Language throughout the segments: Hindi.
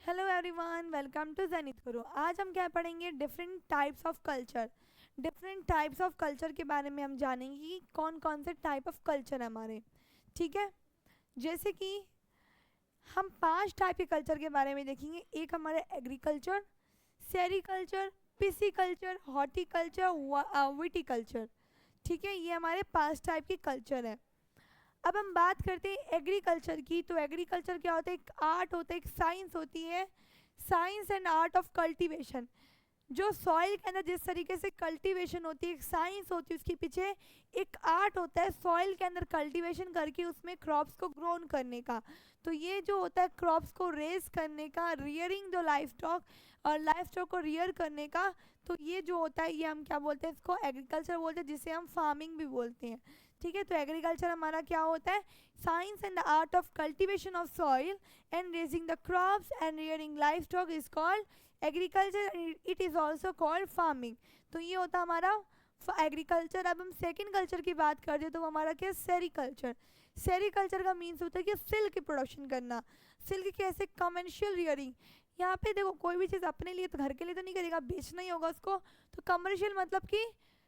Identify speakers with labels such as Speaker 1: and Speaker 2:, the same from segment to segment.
Speaker 1: Hello everyone, welcome to Zenith Guru. आज हम क्या पढ़ेंगे? Different types of culture. Different types of culture के बारे में हम जानेंगे कि कौन कौन से टाइप ऑफ कल्चर है हमारे। ठीक है, जैसे कि हम 5 टाइप के कल्चर के बारे में देखेंगे। एक हमारा agriculture, sericulture, pisciculture, horticulture, viticulture. ठीक है, ये हमारे 5 टाइप के कल्चर है। अब हम बात करते हैं एग्रीकल्चर की। तो एग्रीकल्चर क्या होता है? एक आर्ट होता है, एक साइंस होती है। Science and art of cultivation. जो सॉइल के अंदर जिस तरीके से कल्टीवेशन होती है, एक साइंस होती है उसके पीछे। एक आर्ट होता है सॉइल के अंदर कल्टीवेशन करके उसमें क्रॉप्स को ग्रोन करने का। तो ये जो होता है क्रॉप्स को रेज करने का, रियरिंग द लाइफ स्टॉक और लाइफ स्टॉक को रियर करने का। तो ये जो होता है ये हम क्या बोलते हैं? इसको एग्रीकल्चर बोलते हैं, जिसे हम फार्मिंग भी बोलते हैं। ठीक है, तो एग्रीकल्चर हमारा क्या होता है? Science and the art of cultivation of soil and raising the crops and rearing life stock is called agriculture. It is also called farming. तो ये होता हमारा एग्रीकल्चर। अब हम सेकेंड कल्चर की बात करते हैं तो वो हमारा क्या है? सेरिकल्चर। सेरिकल्चर का मीन्स होता है कि सिल्क की प्रोडक्शन करना। सिल्क कैसे? Commercial rearing. यहाँ पे देखो, कोई भी चीज़ अपने लिए तो घर के लिए तो नहीं करेगा, बेचना ही होगा उसको। तो कमर्शियल मतलब कि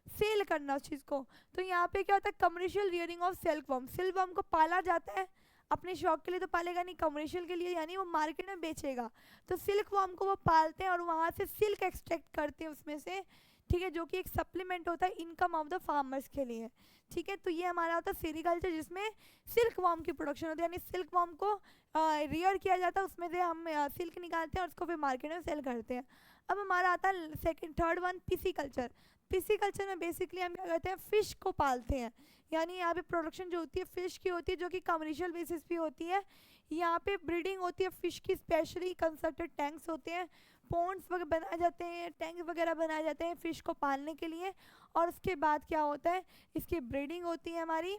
Speaker 1: सेल करना उस चीज़ को। तो यहाँ पे क्या होता है? Commercial rearing of silk worm. Silk worm को पाला जाता है, अपने शौक के लिए तो पालेगा नहीं, कमर्शियल के लिए, यानी वो मार्केट में बेचेगा। तो सिल्क वर्म को वो पालते हैं और वहाँ से सिल्क एक्सट्रैक्ट करते हैं उसमें से। ठीक है, जो कि एक सप्लीमेंट होता है इनकम ऑफ द फार्मर्स के लिए। ठीक है, तो ये हमारा होता है सेरिकल्चर, जिसमें सिल्क वर्म की प्रोडक्शन होती है, यानी सिल्क वर्म को रियर किया जाता है, उसमें से हम सिल्क निकालते हैं और उसको फिर मार्केट में सेल करते हैं। अब हमारा आता है second third one, pisciculture. Pisciculture में बेसिकली हम क्या करते हैं? फिश को पालते हैं। यानी यहाँ पे प्रोडक्शन जो होती है फिश की होती है, जो कि कमर्शियल बेसिस पे होती है। यहाँ पे ब्रीडिंग होती है फिश की, स्पेशली कंस्ट्रक्टेड टैंक्स होते हैं, पॉन्ड्स वगैरह बनाए जाते हैं, टैंक वगैरह बनाए जाते हैं फिश को पालने के लिए। और उसके बाद क्या होता है? इसकी ब्रीडिंग होती है हमारी।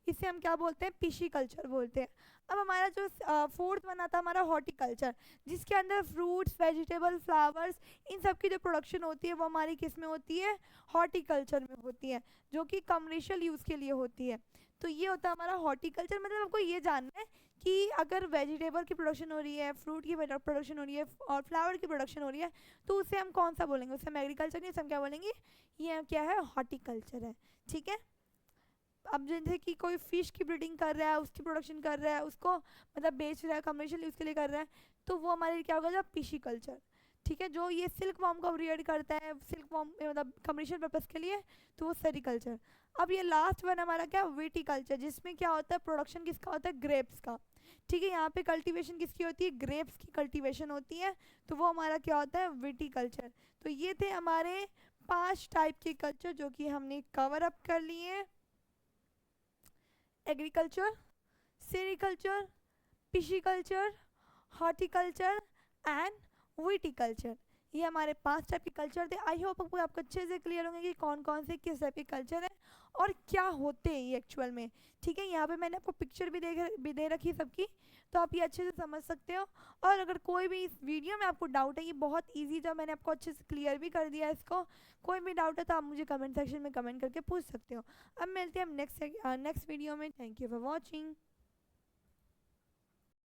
Speaker 1: इसे हम क्या बोलते हैं? पिशी बोलते हैं। अब हमारा जो फोर्थ वन आता है हमारा हॉर्टिकल्चर, जिसके अंदर फ्रूट्स, वेजिटेबल, फ्लावर्स, इन सब की जो प्रोडक्शन होती है वो हमारी किस में होती है? हॉर्टिकल्चर में होती है, जो कि कमर्शियल यूज़ के लिए होती है। तो ये होता है हमारा हॉर्टिकल्चर। मतलब आपको ये जानना है कि अगर वेजिटेबल की प्रोडक्शन हो रही है, फ्रूट की प्रोडक्शन हो रही है और फ्लावर की प्रोडक्शन हो रही है, तो उसे हम कौन सा बोलेंगे? उसे हम एग्रीकल्चर नहीं, उसे हम क्या बोलेंगे? ये क्या है? हॉर्टिकल्चर है। ठीक है, अब जैसे कि कोई फिश की ब्रीडिंग कर रहा है, उसकी प्रोडक्शन कर रहा है, उसको मतलब बेच रहा है, कमर्शियल यूज़ के लिए कर रहा है, तो वो हमारे लिए क्या होगा? जब पिशिकल्चर। ठीक है, जो ये सिल्क वॉर्म को ब्रीड करता है सिल्क वॉर्म मतलब कमर्शियल पर्पज़ के लिए, तो वो सेरिकल्चर। अब ये लास्ट वन हमारा क्या? विटिकल्चर, जिसमें क्या होता है? प्रोडक्शन किसका होता है? ग्रेप्स का। ठीक है, यहाँ पे कल्टीवेशन किसकी होती है? ग्रेप्स की कल्टीवेशन होती है। तो वो हमारा क्या होता है? विटिकल्चर। तो ये थे हमारे 5 टाइप के कल्चर जो कि हमने कवर अप कर लिए। Agriculture, sericulture, pisciculture, horticulture and viticulture. ये हमारे 5 टाइप के कल्चर थे। आई होप आपको अच्छे से क्लियर होंगे कि कौन कौन से किस टाइप के कल्चर हैं और क्या होते हैं ये एक्चुअल में। ठीक है, यहाँ पे मैंने आपको पिक्चर भी दे रखी सबकी, तो आप ये अच्छे से समझ सकते हो। और अगर कोई भी इस वीडियो में आपको डाउट है, ये बहुत ईजी था, मैंने आपको अच्छे से क्लियर भी कर दिया है इसको। कोई भी डाउट है तो आप मुझे कमेंट सेक्शन में कमेंट करके पूछ सकते हो। अब मिलते हैं हम नेक्स्ट वीडियो में। Thank you for watching.